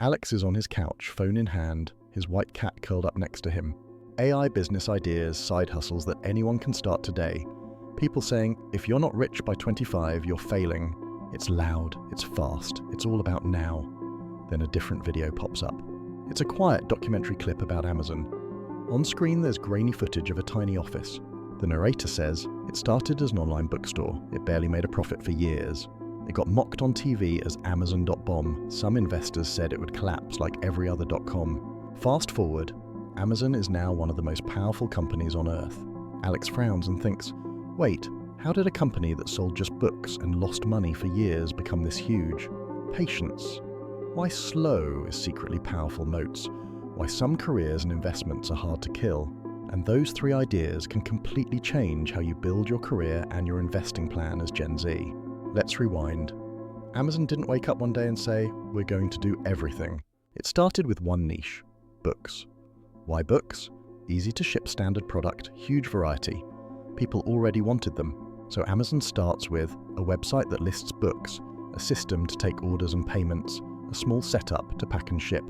Alex is on his couch, phone in hand, his white cat curled up next to him. AI business ideas, side hustles that anyone can start today. People saying, if you're not rich by 25, you're failing. It's loud, it's fast, it's all about now. Then a different video pops up. It's a quiet documentary clip about Amazon. On screen there's grainy footage of a tiny office. The narrator says, it started as an online bookstore. It barely made a profit for years. It got mocked on TV as Amazon.bomb. Some investors said it would collapse like every other .com. Fast forward, Amazon is now one of the most powerful companies on earth. Alex frowns and thinks, wait, how did a company that sold just books and lost money for years become this huge? Patience. Why slow is secretly powerful moats. Why some careers and investments are hard to kill. And those three ideas can completely change how you build your career and your investing plan as Gen Z. Let's rewind. Amazon didn't wake up one day and say, we're going to do everything. It started with one niche, books. Why books? Easy to ship standard product, huge variety. People already wanted them. So Amazon starts with a website that lists books, a system to take orders and payments, a small setup to pack and ship.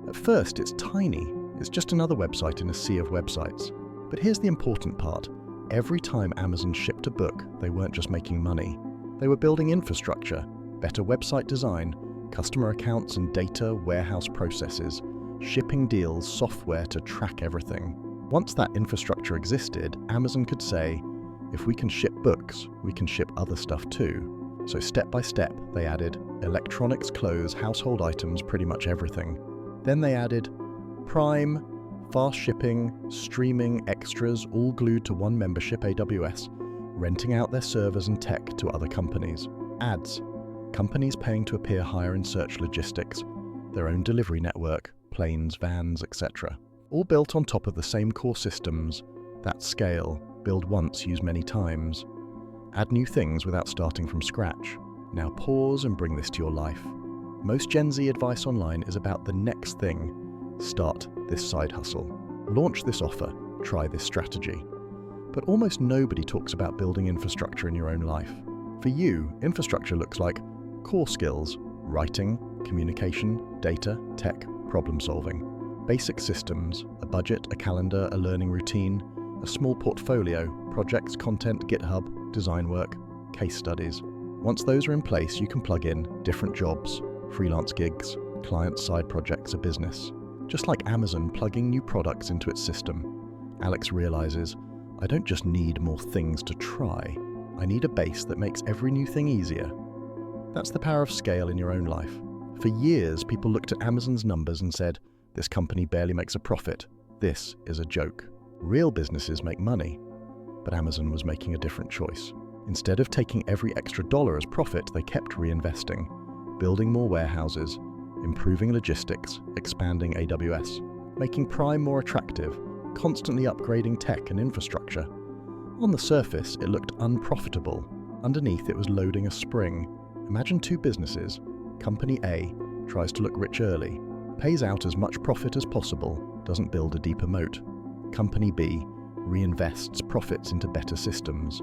At first, it's tiny. It's just another website in a sea of websites. But here's the important part. Every time Amazon shipped a book, they weren't just making money. They were building infrastructure, better website design, customer accounts and data warehouse processes, shipping deals, software to track everything. Once that infrastructure existed, Amazon could say, if we can ship books, we can ship other stuff too. So step by step, they added electronics, clothes, household items, pretty much everything. Then they added Prime, fast shipping, streaming, extras, all glued to one membership, AWS, renting out their servers and tech to other companies. Ads, companies paying to appear higher in search logistics, their own delivery network, planes, vans, etc. All built on top of the same core systems. That scale, build once, use many times. Add new things without starting from scratch. Now pause and bring this to your life. Most Gen Z advice online is about the next thing. Start this side hustle. Launch this offer. Try this strategy. But almost nobody talks about building infrastructure in your own life. For you, infrastructure looks like core skills, writing, communication, data, tech, problem solving, basic systems, a budget, a calendar, a learning routine, a small portfolio, projects, content, GitHub, design work, case studies. Once those are in place, you can plug in different jobs, freelance gigs, client side projects, a business. Just like Amazon plugging new products into its system, Alex realizes, I don't just need more things to try. I need a base that makes every new thing easier. That's the power of scale in your own life. For years, people looked at Amazon's numbers and said, this company barely makes a profit. This is a joke. Real businesses make money. But Amazon was making a different choice. Instead of taking every extra dollar as profit, they kept reinvesting, building more warehouses, improving logistics, expanding AWS, making Prime more attractive, constantly upgrading tech and infrastructure. On the surface, it looked unprofitable. Underneath, it was loading a spring. Imagine two businesses. Company A tries to look rich early, pays out as much profit as possible, doesn't build a deeper moat. Company B reinvests profits into better systems,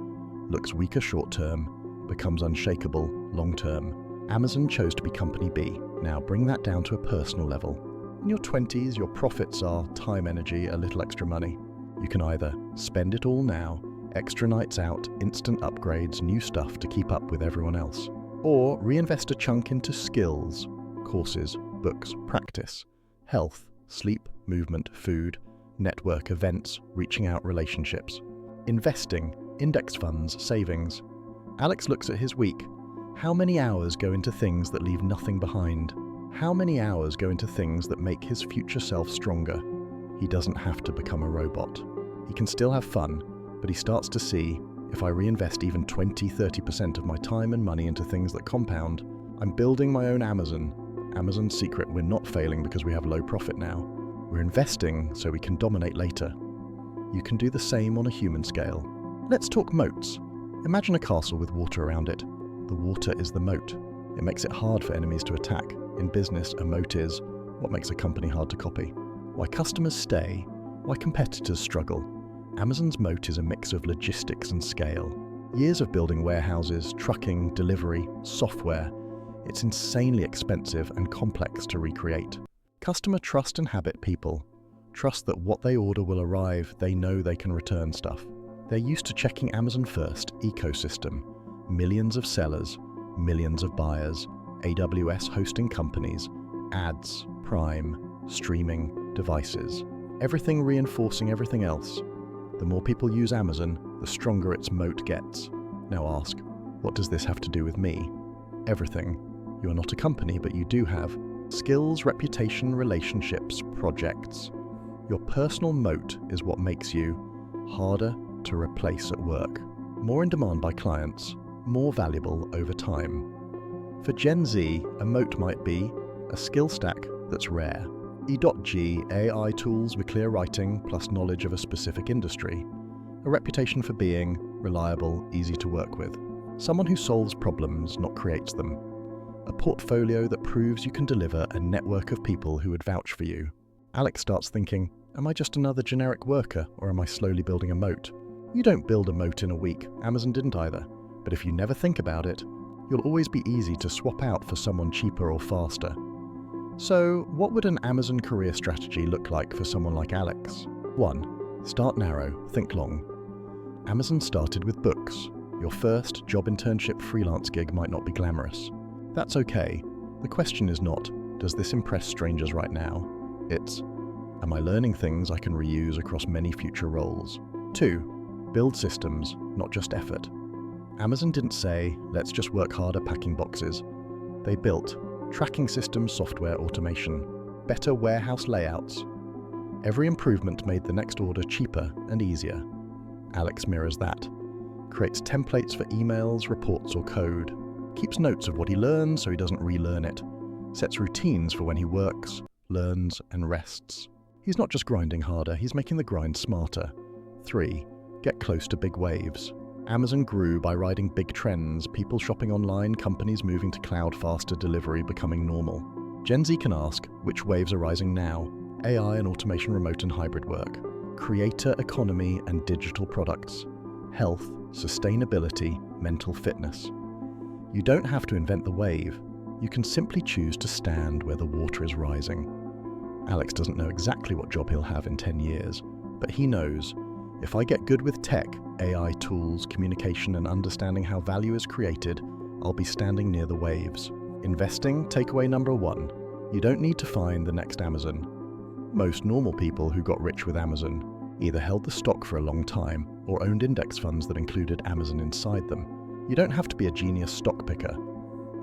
looks weaker short-term, becomes unshakable long-term. Amazon chose to be Company B. Now bring that down to a personal level. In your 20s, your profits are time, energy, a little extra money. You can either spend it all now, extra nights out, instant upgrades, new stuff to keep up with everyone else, or reinvest a chunk into skills, courses, books, practice, health, sleep, movement, food, network, events, reaching out, relationships, investing, index funds, savings. Alex looks at his week. How many hours go into things that leave nothing behind? How many hours go into things that make his future self stronger? He doesn't have to become a robot. He can still have fun, but he starts to see, if I reinvest even 20-30% of my time and money into things that compound, I'm building my own Amazon. Amazon's secret, we're not failing because we have low profit now. We're investing so we can dominate later. You can do the same on a human scale. Let's talk moats. Imagine a castle with water around it. The water is the moat. It makes it hard for enemies to attack. In business, a moat is what makes a company hard to copy. Why customers stay, why competitors struggle. Amazon's moat is a mix of logistics and scale. Years of building warehouses, trucking, delivery, software. It's insanely expensive and complex to recreate. Customer trust and habit people. Trust that what they order will arrive, they know they can return stuff. They're used to checking Amazon first ecosystem. Millions of sellers, millions of buyers, AWS hosting companies, ads, Prime, streaming, devices. Everything reinforcing everything else. The more people use Amazon, the stronger its moat gets. Now ask, what does this have to do with me? Everything. You are not a company, but you do have skills, reputation, relationships, projects. Your personal moat is what makes you harder to replace at work, more in demand by clients, more valuable over time. For Gen Z, a moat might be a skill stack that's rare. E.G. AI tools with clear writing plus knowledge of a specific industry. A reputation for being reliable, easy to work with. Someone who solves problems, not creates them. A portfolio that proves you can deliver a network of people who would vouch for you. Alex starts thinking, am I just another generic worker, or am I slowly building a moat? You don't build a moat in a week. Amazon didn't either. But if you never think about it, you'll always be easy to swap out for someone cheaper or faster. So, what would an Amazon career strategy look like for someone like Alex? 1. Start narrow, think long. Amazon started with books. Your first job internship freelance gig might not be glamorous. That's okay. The question is not, does this impress strangers right now? It's, am I learning things I can reuse across many future roles? 2. Build systems, not just effort. Amazon didn't say, let's just work harder packing boxes. They built tracking systems, software, automation, better warehouse layouts. Every improvement made the next order cheaper and easier. Alex mirrors that. Creates templates for emails, reports, or code. Keeps notes of what he learns so he doesn't relearn it. Sets routines for when he works, learns, and rests. He's not just grinding harder, he's making the grind smarter. 3. Get close to big waves. Amazon grew by riding big trends, people shopping online, companies moving to cloud, faster delivery becoming normal. Gen Z can ask, which waves are rising now? AI and automation, remote and hybrid work. Creator economy and digital products. Health, sustainability, mental fitness. You don't have to invent the wave. You can simply choose to stand where the water is rising. Alex doesn't know exactly what job he'll have in 10 years, but he knows, if I get good with tech, AI tools, communication, and understanding how value is created, I'll be standing near the waves. Investing, takeaway number 1. You don't need to find the next Amazon. Most normal people who got rich with Amazon either held the stock for a long time or owned index funds that included Amazon inside them. You don't have to be a genius stock picker.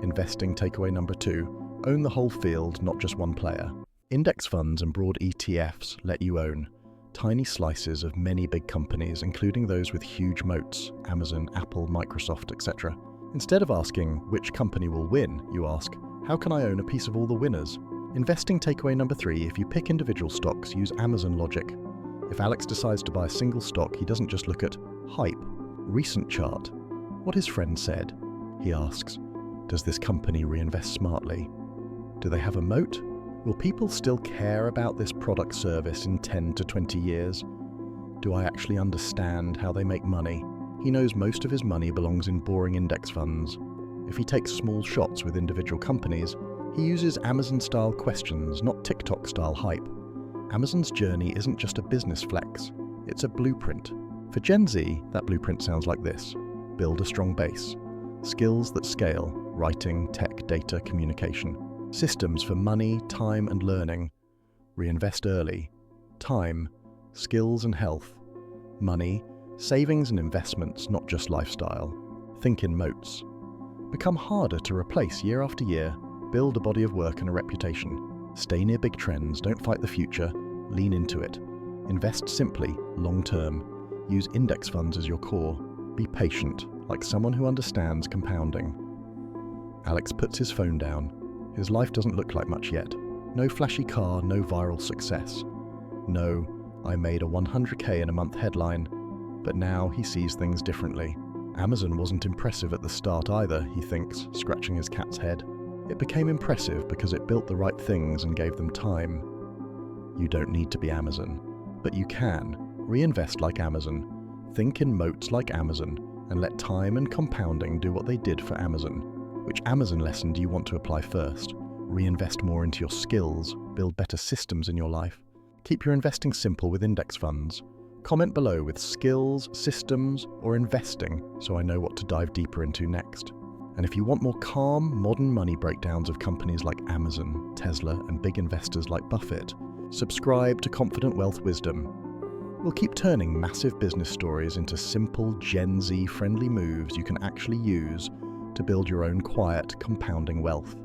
Investing, takeaway number 2. Own the whole field, not just one player. Index funds and broad ETFs let you own tiny slices of many big companies, including those with huge moats, Amazon, Apple, Microsoft, etc. Instead of asking which company will win, you ask, how can I own a piece of all the winners? Investing, takeaway number 3, if you pick individual stocks, use Amazon logic. If Alex decides to buy a single stock, he doesn't just look at hype, recent chart, what his friend said. He asks, does this company reinvest smartly? Do they have a moat? Will people still care about this product service in 10 to 20 years? Do I actually understand how they make money? He knows most of his money belongs in boring index funds. If he takes small shots with individual companies, he uses Amazon-style questions, not TikTok-style hype. Amazon's journey isn't just a business flex, it's a blueprint. For Gen Z, that blueprint sounds like this. Build a strong base. Skills that scale, writing, tech, data, communication. Systems for money, time, and learning. Reinvest early. Time, skills and health. Money, savings and investments, not just lifestyle. Think in moats. Become harder to replace year after year. Build a body of work and a reputation. Stay near big trends, don't fight the future, lean into it. Invest simply, long-term. Use index funds as your core. Be patient, like someone who understands compounding. Alex puts his phone down. His life doesn't look like much yet. No flashy car, no viral success. No, I made a 100K in a month headline, but now he sees things differently. Amazon wasn't impressive at the start either, he thinks, scratching his cat's head. It became impressive because it built the right things and gave them time. You don't need to be Amazon, but you can. Reinvest like Amazon. Think in moats like Amazon, and let time and compounding do what they did for Amazon. Which Amazon lesson do you want to apply first? Reinvest more into your skills, build better systems in your life. Keep your investing simple with index funds. Comment below with skills, systems, or investing so I know what to dive deeper into next. And if you want more calm, modern money breakdowns of companies like Amazon, Tesla, and big investors like Buffett, subscribe to Confident Wealth Wisdom. We'll keep turning massive business stories into simple Gen Z-friendly moves you can actually use to build your own quiet, compounding wealth.